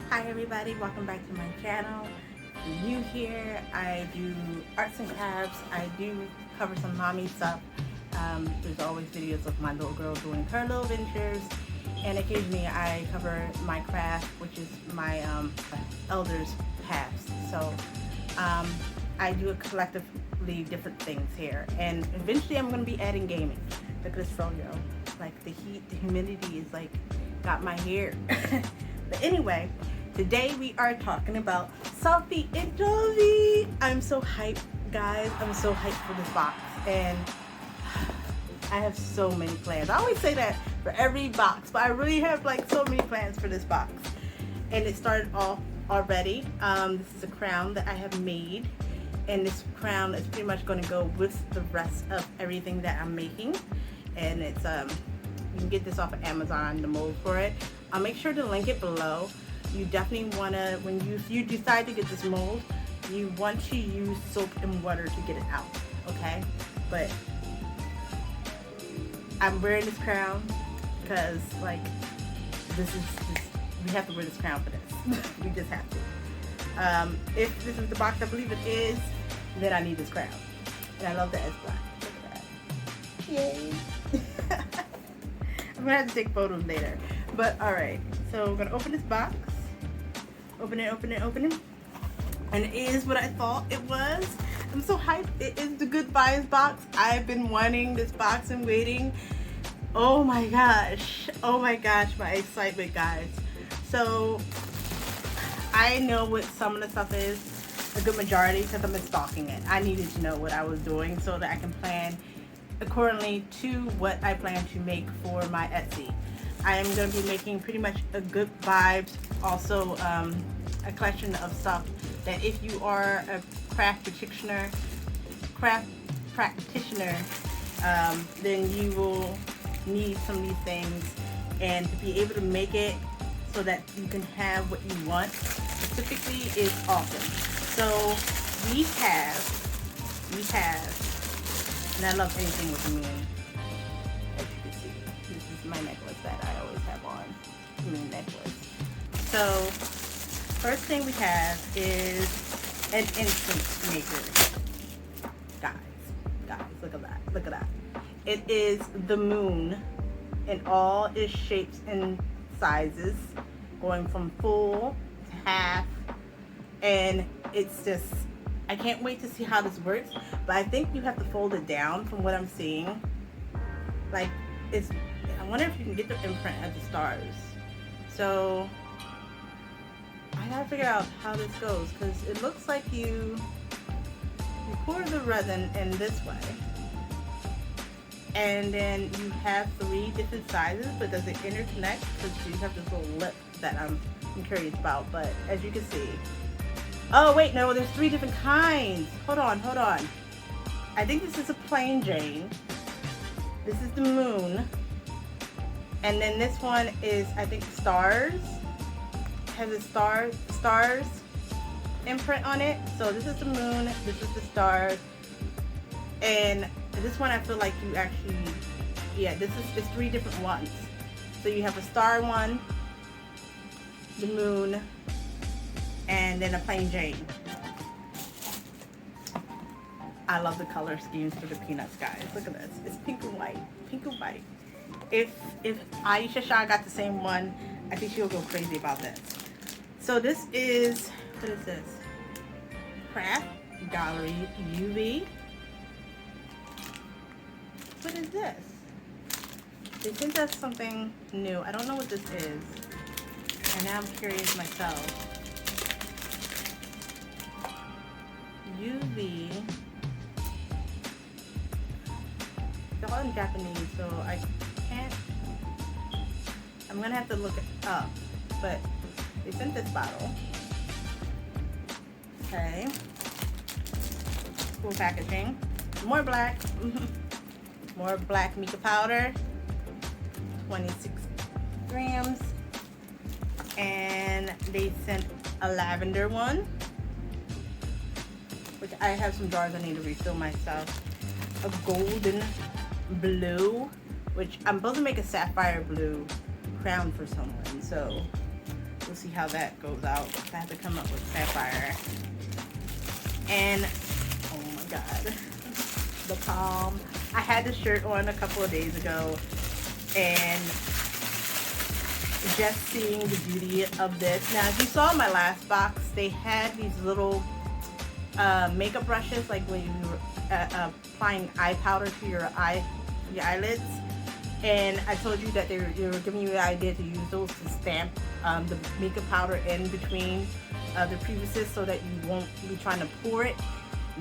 Hi everybody, welcome back to my channel. If you're new here, I do arts and crafts. I do cover some mommy stuff. There's always videos of my little girl doing her little ventures, and occasionally I cover my craft, which is my elders past. So I do collectively different things here, and eventually I'm going to be adding gaming. Look at this froyo. Like the heat, the humidity is like got my hair. But anyway, today we are talking about Sophie and Jovi. I'm so hyped, guys. I'm so hyped for this box, and I have so many plans. I always say that for every box, but I really have like so many plans for this box. And it started off already. This is a crown that I have made, and this crown is pretty much going to go with the rest of everything that I'm making. And it's you can get this off of Amazon, the mold for it. I'll make sure to link it below. You definitely want to, when you decide to get this mold, you want to use soap and water to get it out, okay? But I'm wearing this crown because like this, we have to wear this crown for this. We just have to. If this is the box I believe it is, then I need this crown. And I love the S black. Look at that. Yay. I'm gonna have to take photos later. But alright, so we're gonna open this box. Open it. And it is what I thought it was. I'm so hyped. It is the Good Vibes box. I've been wanting this box and waiting. Oh my gosh, my excitement, guys. So I know what some of the stuff is, a good majority, because I've been stalking it. I needed to know what I was doing so that I can plan accordingly to what I plan to make for my Etsy. I am going to be making pretty much a Good Vibes, also a collection of stuff that if you are a craft practitioner, then you will need some of these things, and to be able to make it so that you can have what you want specifically is awesome. So we have, and I love anything with the moon. As you can see, this is my necklace that I always have on, moon necklace. So first thing we have is an instant maker. Guys, look at that. It is the moon in all its shapes and sizes, going from full to half, and it's just, I can't wait to see how this works. But I think you have to fold it down from what I'm seeing. Like, it's, I wonder if you can get the imprint of the stars. So I gotta figure out how this goes, because it looks like you pour the resin in this way, and then you have 3 different sizes, but does it interconnect? Because you have this little lip that I'm curious about. But as you can see, oh wait, no, there's 3 different kinds. Hold on. I think this is a plain Jane. This is the moon. And then this one is, I think, stars. Has a stars imprint on it. So this is the moon, this is the stars. And this one I feel like you actually, yeah, this is just 3 different ones. So you have a star one, the moon, and then a plain Jane. I love the color schemes for the peanuts, guys. Look at this. It's pink and white. If Aisha Shah got the same one, I think she'll go crazy about this. So this is, what is this? Craft Gallery UV. What is this? They sent us something new. I don't know what this is. And now I'm curious myself. UV. It's all in Japanese, so I can't. I'm gonna have to look it up. But they sent this bottle. Okay. Cool packaging. More black. More black mica powder. 26 grams. And they sent a lavender one, which I have some jars I need to refill myself. A golden blue, which I'm supposed to make a sapphire blue crown for someone. So we'll see how that goes out. I have to come up with sapphire. And oh my god, the palm. I had this shirt on a couple of days ago, and just seeing the beauty of this. Now, if you saw in my last box, they had these little makeup brushes, like when you were applying eye powder to your eyelids. And I told you that they were giving you the idea to use those to stamp the makeup powder in between the crevices so that you won't be trying to pour it.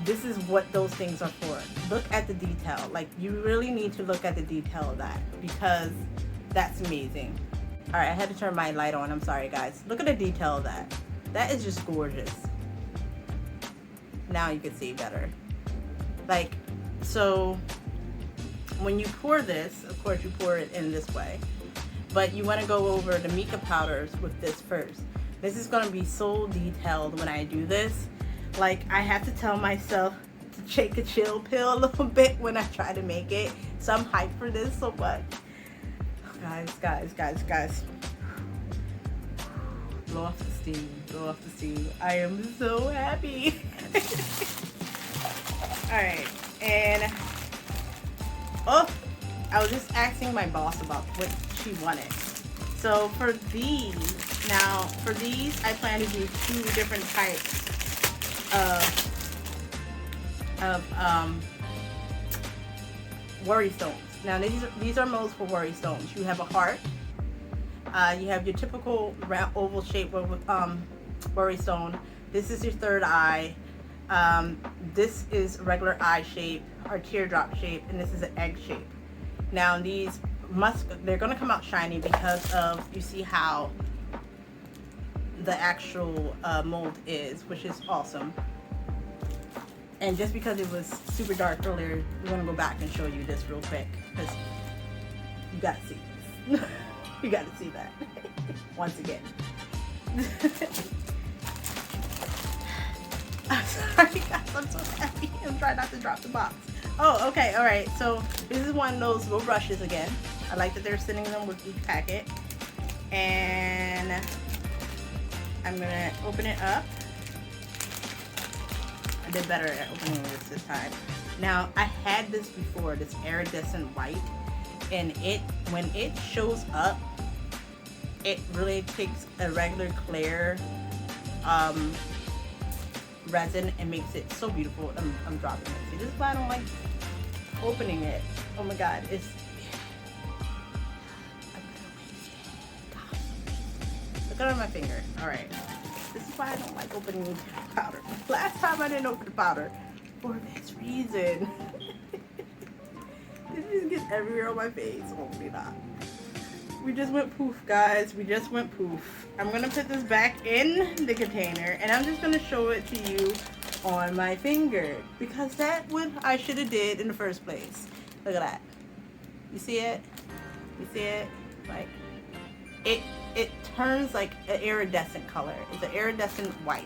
This is what those things are for. Look at the detail. Like, you really need to look at the detail of that, because that's amazing. All right, I had to turn my light on. I'm sorry, guys. Look at the detail of that. That is just gorgeous. Now you can see better. Like, so when you pour this, of course you pour it in this way, but you want to go over the mica powders with this first. This is going to be so detailed when I do this. Like, I have to tell myself to take a chill pill a little bit when I try to make it. So I'm hyped for this so much. Guys. Blow off the steam. I am so happy. Alright, and oh, I was just asking my boss about what she wanted. So for these, I plan to do 2 different types of worry stones. Now these are molds for worry stones. You have a heart. You have your typical round oval shape worry stone. This is your third eye. This is regular eye shape or teardrop shape, and this is an egg shape. Now they're going to come out shiny because of, you see how the actual mold is, which is awesome. And just because it was super dark earlier, we're going to go back and show you this real quick, because you got to see this. You got to see that once again. I'm sorry, guys. I'm so happy. I'm trying not to drop the box. Oh, okay. All right. So this is one of those little brushes again. I like that they're sending them with each packet. And I'm going to open it up. I did better at opening this time. Now, I had this before, this iridescent white. And when it shows up, it really takes a regular clear resin and makes it so beautiful. I'm dropping it. See, this is why I don't like opening it. Oh my god, it's look at my finger. Alright. This is why I don't like opening powder. Last time I didn't open the powder for this reason. It just gets everywhere on my face. Hopefully not. We just went poof, guys. We just went poof. I'm going to put this back in the container, and I'm just going to show it to you on my finger, because that's what I should have did in the first place. Look at that. You see it? You see it? Like, it turns like an iridescent color. It's an iridescent white.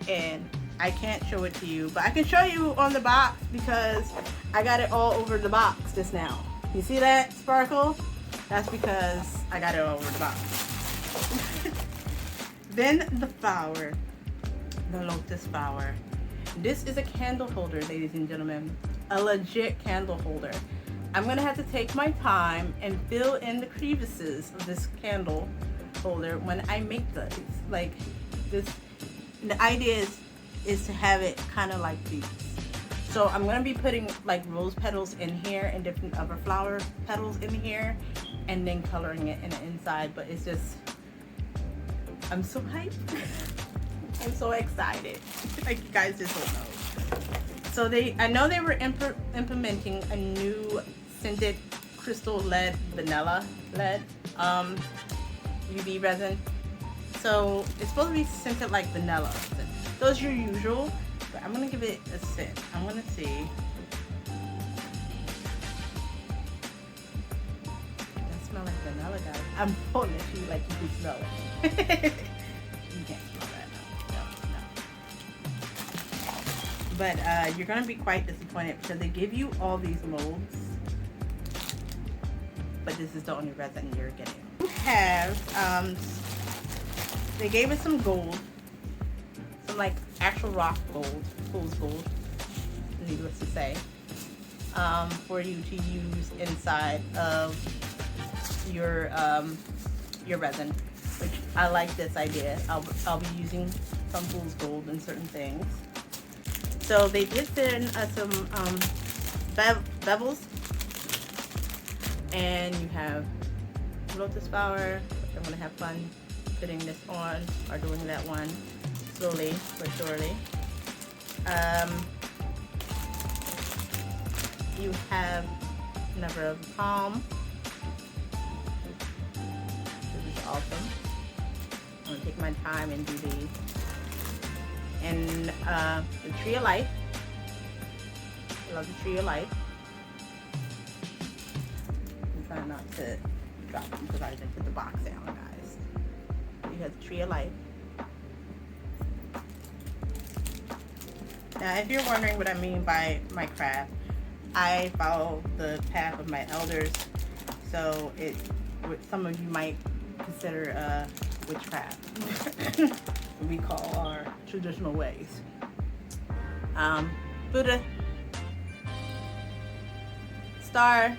And I can't show it to you, but I can show you on the box because I got it all over the box just now. You see that sparkle? That's because I got it all over the box. Then the flower, the lotus flower. This is a candle holder, ladies and gentlemen. A legit candle holder. I'm gonna have to take my time and fill in the crevices of this candle holder when I make this. Like this, the idea is to have it kind of like these. So I'm gonna be putting like rose petals in here and different other flower petals in here, and then coloring it in the inside. But it's just, I'm so hyped. I'm so excited. Like, you guys just don't know. So I know they were implementing a new scented crystal lead, vanilla lead, UV resin. So it's supposed to be scented like vanilla. Those are your usual, but I'm gonna give it a scent. I'm gonna see. That smells like vanilla, guys. I'm holding it to you like you can smell it. You can't smell that, no. But you're gonna be quite disappointed because they give you all these molds, but this is the only resin you're getting. You have they gave us some gold, some like actual rock gold, fool's gold, needless to say, for you to use inside of your resin, which I like this idea. I'll be using some fool's gold in certain things. So they did send us some bevels, and you have lotus flower, which I'm gonna have fun putting this on or doing that one slowly but surely. You have never of the palm. This is awesome. I'm gonna take my time and do these. And the tree of life. I love the tree of life. I'm trying not to drop them because I didn't put the box down, guys. You have the tree of life. Now, if you're wondering what I mean by my craft, I follow the path of my elders, so it what some of you might consider witchcraft. We call our traditional ways. Buddha, star,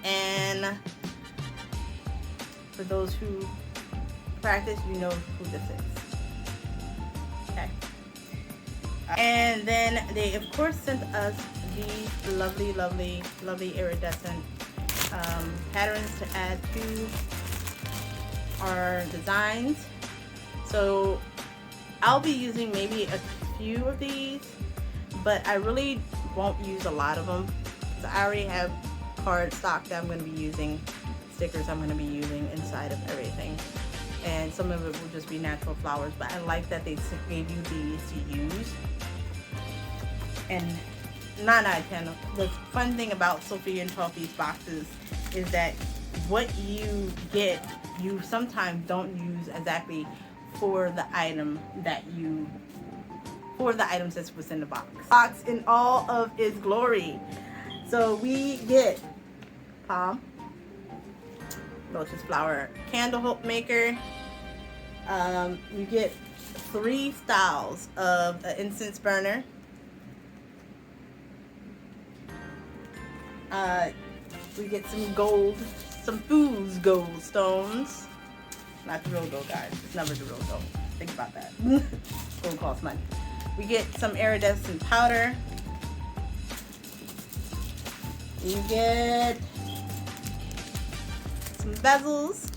and for those who practice, you know who this is. Okay. And then they of course sent us these lovely, lovely, lovely iridescent patterns to add to our designs. So I'll be using maybe a few of these, but I really won't use a lot of them because I already have cardstock that I'm going to be using, stickers I'm going to be using inside of everything, and some of it will just be natural flowers, but I like that they gave you these to use. And 9 out of 10, the fun thing about Sophie and Toffee's boxes is that what you get, you sometimes don't use exactly for the item that you, for the items that's within the box in all of its glory. So we get palm, lotus flower candle maker. You get 3 styles of an incense burner. We get some gold, some fool's gold stones. Not the real gold, guys. It's never the real gold. Think about that. Gold costs money. We get some iridescent powder. You get some bezels.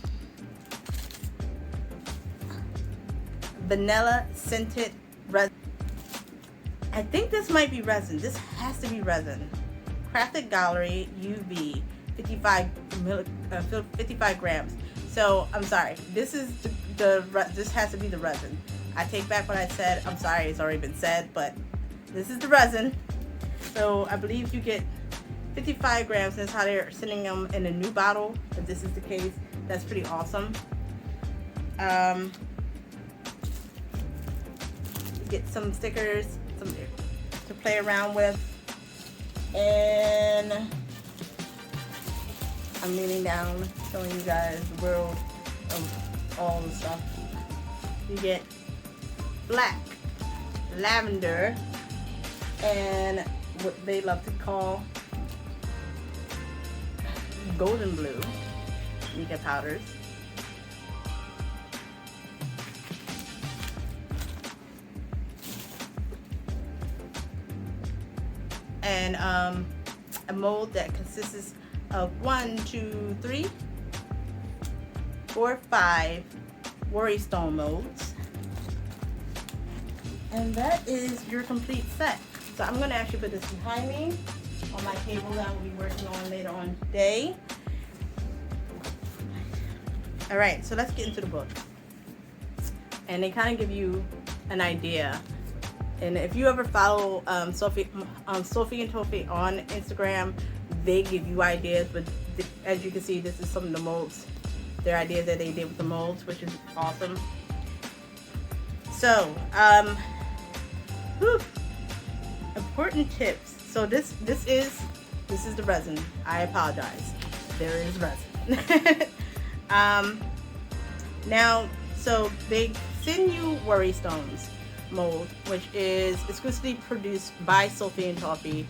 Vanilla scented resin. I think this might be resin. This has to be resin. Crafted Gallery UV 55 grams. So I'm sorry. This is this has to be the resin. I take back what I said. I'm sorry, it's already been said, but this is the resin. So I believe you get 55 grams. That's how they're sending them in a new bottle. If this is the case, that's pretty awesome. You get some stickers, some to play around with. And I'm leaning down, showing you guys the world of all the stuff. You get black, lavender, and what they love to call golden blue. You get powders. And a mold that consists of 1, 2, 3, 4, 5 worry stone molds. And that is your complete set. So I'm going to actually put this behind me on my table that I will be working on later on today. All right, so let's get into the book. And they kind of give you an idea. And if you ever follow Sophie and Toffee on Instagram, they give you ideas. But as you can see, this is some of the molds, their ideas that they did with the molds, which is awesome. So, important tips. So this is the resin. I apologize. There is resin. Now, So they send you Worry Stones mold, which is exclusively produced by Sophie and Toffee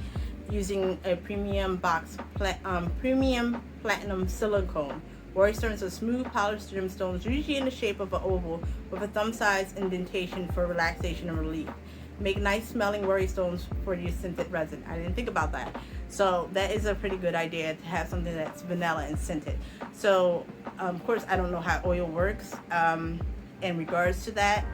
using a premium platinum silicone. Worry Stones are smooth, polished gemstones, usually in the shape of an oval with a thumb-sized indentation for relaxation and relief. Make nice smelling Worry Stones for your scented resin. I didn't think about that. So that is a pretty good idea to have something that's vanilla and scented. So of course I don't know how oil works in regards to that.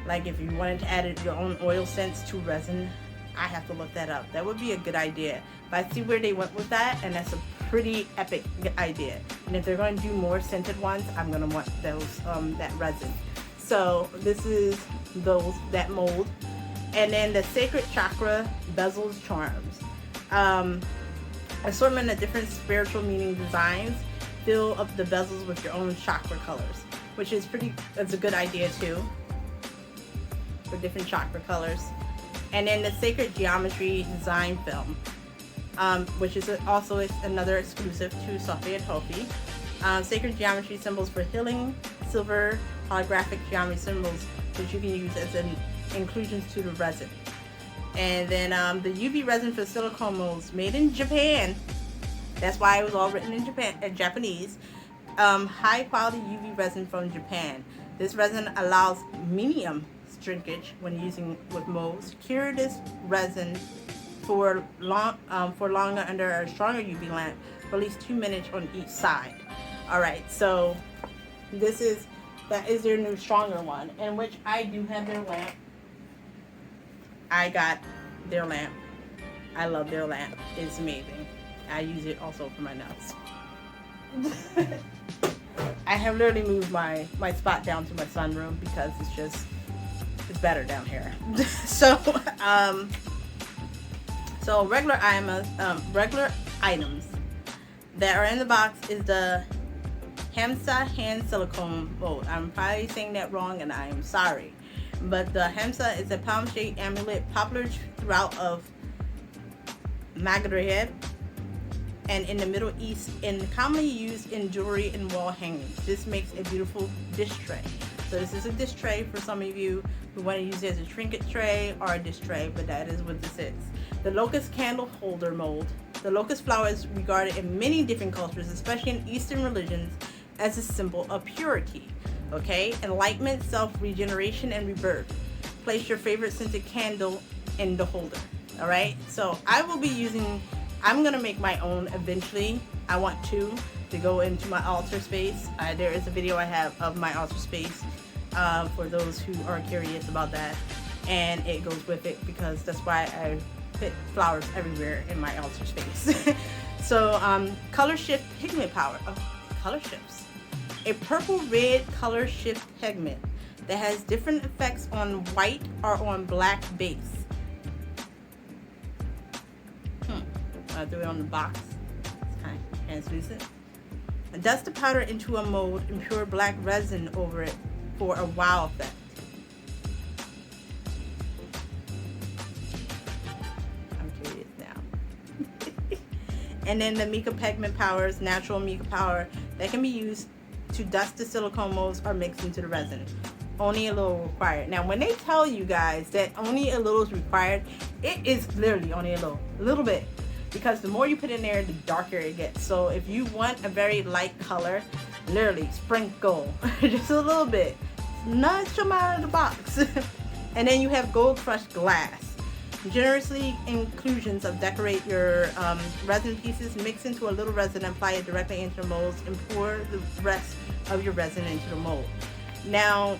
Like if you wanted to add your own oil scents to resin, I have to look that up. That would be a good idea. But I see where they went with that, and that's a pretty epic idea. And if they're going to do more scented ones, I'm going to want those that resin. So this is that mold. And then the Sacred Chakra Bezels Charms. Assortment of different spiritual meaning designs. Fill up the bezels with your own chakra colors, which is that's a good idea too, for different chakra colors. And then the Sacred Geometry Design Film, which is also another exclusive to Sophie and Toffee. Sacred Geometry symbols for healing, silver holographic geometry symbols, which you can use as inclusions to the resin. And then the UV resin for silicone molds, made in Japan. That's why it was all written in Japanese. High quality UV resin from Japan. This resin allows medium shrinkage when using with molds. Cure this resin for longer under a stronger UV lamp for at least 2 minutes on each side. Alright, so that is their new stronger one, in which I do have their lamp. I got their lamp. I love their lamp. It's amazing. I use it also for my nuts. I have literally moved my spot down to my sunroom because it's better down here. So regular items that are in the box is the Hamsa hand silicone mold. I'm probably saying that wrong, and I am sorry. But the Hamsa is a palm-shaped amulet popular throughout of Maghreb and in the Middle East, and commonly used in jewelry and wall hangings. This makes a beautiful dish tray. So this is a dish tray for some of you who want to use it as a trinket tray or a dish tray, but that is what this is. The locust candle holder mold. The locust flower is regarded in many different cultures, especially in Eastern religions, as a symbol of purity. Okay, enlightenment, self-regeneration, and rebirth. Place your favorite scented candle in the holder. All right, so I'm gonna make my own eventually. I want to go into my altar space. There is a video I have of my altar space for those who are curious about that, and it goes with it because that's why I put flowers everywhere in my altar space. So color shift pigment power. Color shifts. A purple red color shift pigment that has different effects on white or on black base. I threw it on the box. It's kind of translucent. Dust the powder into a mold and pour black resin over it for a wow effect. I'm curious now. And then the mica pigment power is natural mica power that can be used to dust the silicone molds or mix into the resin. Only a little required. Now when they tell you guys that only a little is required, it is literally only a little bit, because the more you put in there, the darker it gets. So if you want a very light color, literally sprinkle just a little bit, nudge them out of the box. And then you have gold crushed glass. Generously inclusions of decorate your resin pieces. Mix into a little resin and apply it directly into the molds and pour the rest of your resin into the mold. Now,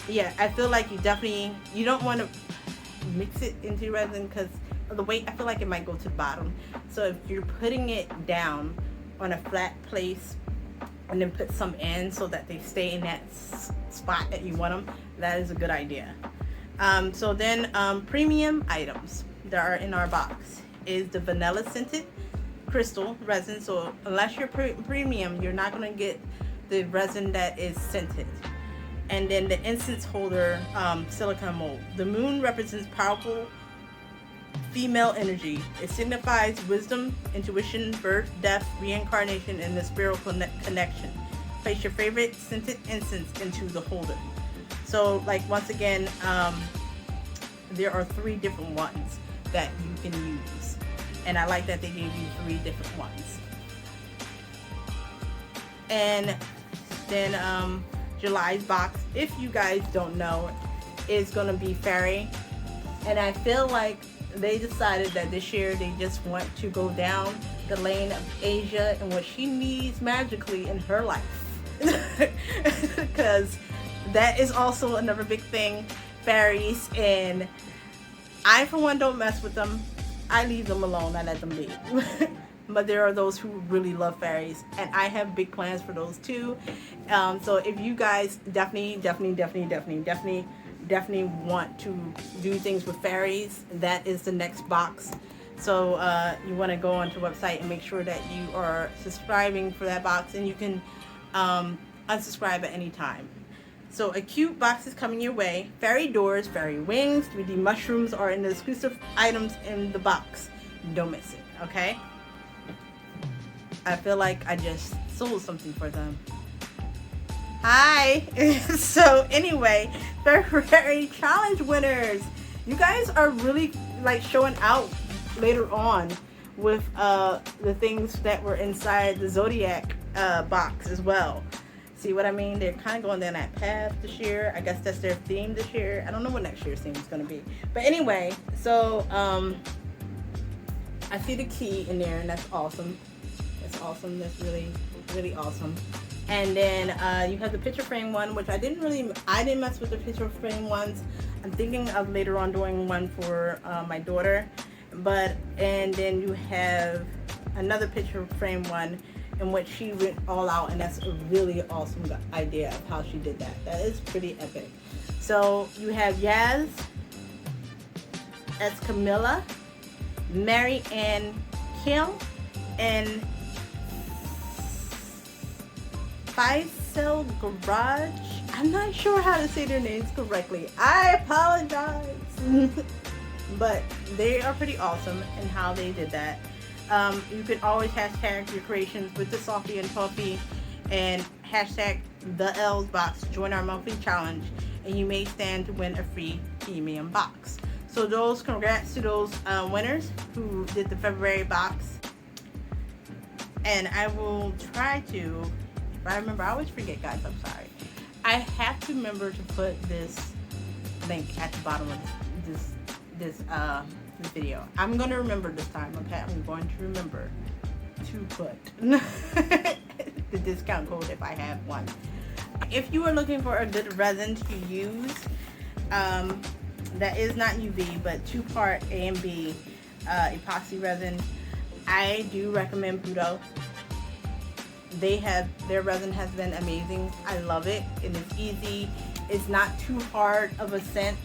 yeah, I feel like you don't want to mix it into your resin because of the weight. I feel like it might go to the bottom. So if you're putting it down on a flat place and then put some in so that they stay in that spot that you want them, that is a good idea. So then premium items that are in our box is the vanilla scented crystal resin. So unless you're premium, you're not going to get the resin that is scented. And then the incense holder silicone mold. The moon represents powerful female energy. It signifies wisdom, intuition, birth, death, reincarnation, and the spiritual connection. place your favorite scented incense into the holder. So like once again, there are 3 different ones that you can use, and I like that they gave you 3 different ones. And then July's box, if you guys don't know, is gonna be fairy, and I feel like they decided that this year they just want to go down the lane of Asia and what she needs magically in her life, because that is also another big thing, fairies. And I for one don't mess with them. I leave them alone. I let them be. But there are those who really love fairies, and I have big plans for those too. So if you guys definitely want to do things with fairies, that is the next box. So you want to go onto the website and make sure that you are subscribing for that box, and you can unsubscribe at any time. So a cute box is coming your way. Fairy doors, fairy wings, 3D mushrooms are in the exclusive items in the box. Don't miss it, okay? I feel like I just sold something for them. Hi! So anyway, February challenge winners. You guys are really like showing out later on with the things that were inside the Zodiac box as well. See what I mean? They're kind of going down that path this year. I guess that's their theme this year. I don't know what next year's theme is going to be. But anyway, so I see the key in there, and that's awesome. That's awesome. That's really awesome. And then you have the picture frame one, which I didn't mess with the picture frame ones. I'm thinking of later on doing one for my daughter. And then you have another picture frame one in which she went all out, and that's a really awesome idea of how she did that. That is pretty epic. So you have Yaz as Camilla, Mary Ann Kim, and Faisal Garage. I'm not sure how to say their names correctly. I apologize. But they are pretty awesome in how they did that. You can always hashtag your creations with the Sophie and Toffee and hashtag the Elves box. Join our monthly challenge, and you may stand to win a free premium box. So congrats to those winners who did the February box. And I will try to, if I remember, I always forget, guys, I'm sorry. I have to remember to put this link at the bottom of this video. I'm going to remember this time, okay? I'm going to remember to put the discount code if I have one. If you are looking for a good resin to use, that is not UV, but 2-part A and B epoxy resin, I do recommend Pluto. Their resin has been amazing. I love it, and it's easy. It's not too hard of a scent,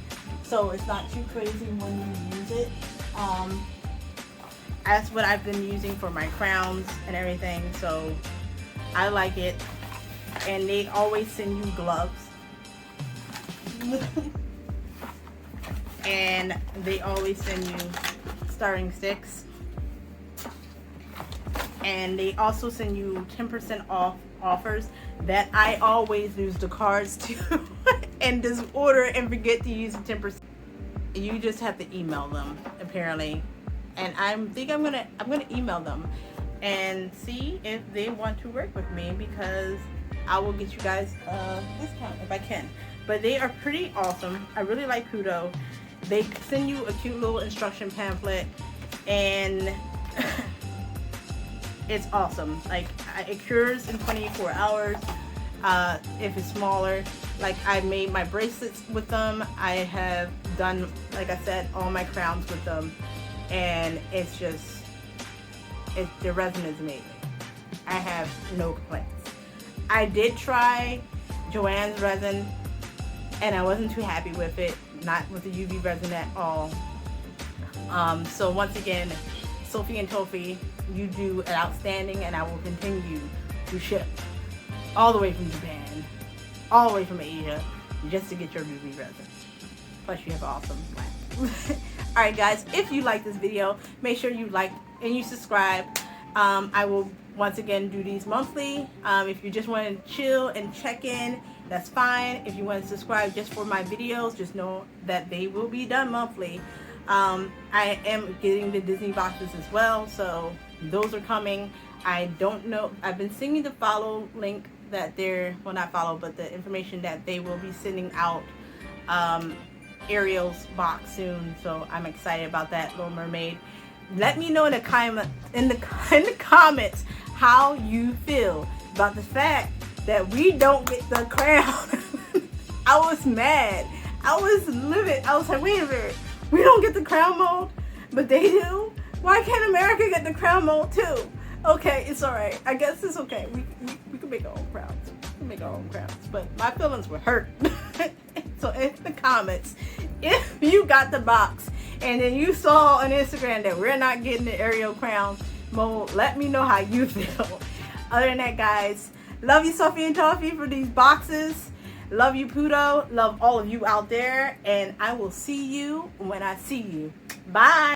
so it's not too crazy when you use it. That's what I've been using for my crowns and everything, so I like it. And they always send you gloves. And they always send you starting sticks. And they also send you 10% off offers that I always use the cards to and just order and forget to use the 10%. You just have to email them apparently, and I think I'm gonna email them and see if they want to work with me, because I will get you guys a discount if I can. But they are pretty awesome. I really like Pluto. They send you a cute little instruction pamphlet, and it's awesome. Like, it cures in 24 hours. If it's smaller, like I made my bracelets with them. I have done, like I said, all my crowns with them, and it's just, the resin is amazing. I have no complaints. I did try Joann's resin, and I wasn't too happy with it. Not with the UV resin at all. So once again, Sophie and Toffee, you do an outstanding, and I will continue to ship all the way from Japan, all the way from Asia, just to get your UV resin. Plus you have an awesome lamp. Alright guys, if you like this video, make sure you like and you subscribe. I will once again do these monthly. If you just want to chill and check in, that's fine. If you want to subscribe just for my videos, just know that they will be done monthly. I am getting the Disney boxes as well, so those are coming. I don't know, I've been seeing the follow link that they're, well, not follow, but the information that they will be sending out Ariel's box soon, so I'm excited about that. Little Mermaid. Let me know in the comments how you feel about the fact that we don't get the crown. I was mad. I was livid. I was like, wait a minute, we don't get the crown mold, but they do? Why can't America get the crown mold too? Okay, it's alright. I guess it's okay. We can make our own crowns. We can make our own crowns. But my feelings were hurt. So in the comments, if you got the box and then you saw on Instagram that we're not getting the Ariel crown mold, let me know how you feel. Other than that, guys, love you, Sophie and Toffee, for these boxes. Love you, Puto. Love all of you out there. And I will see you when I see you. Bye.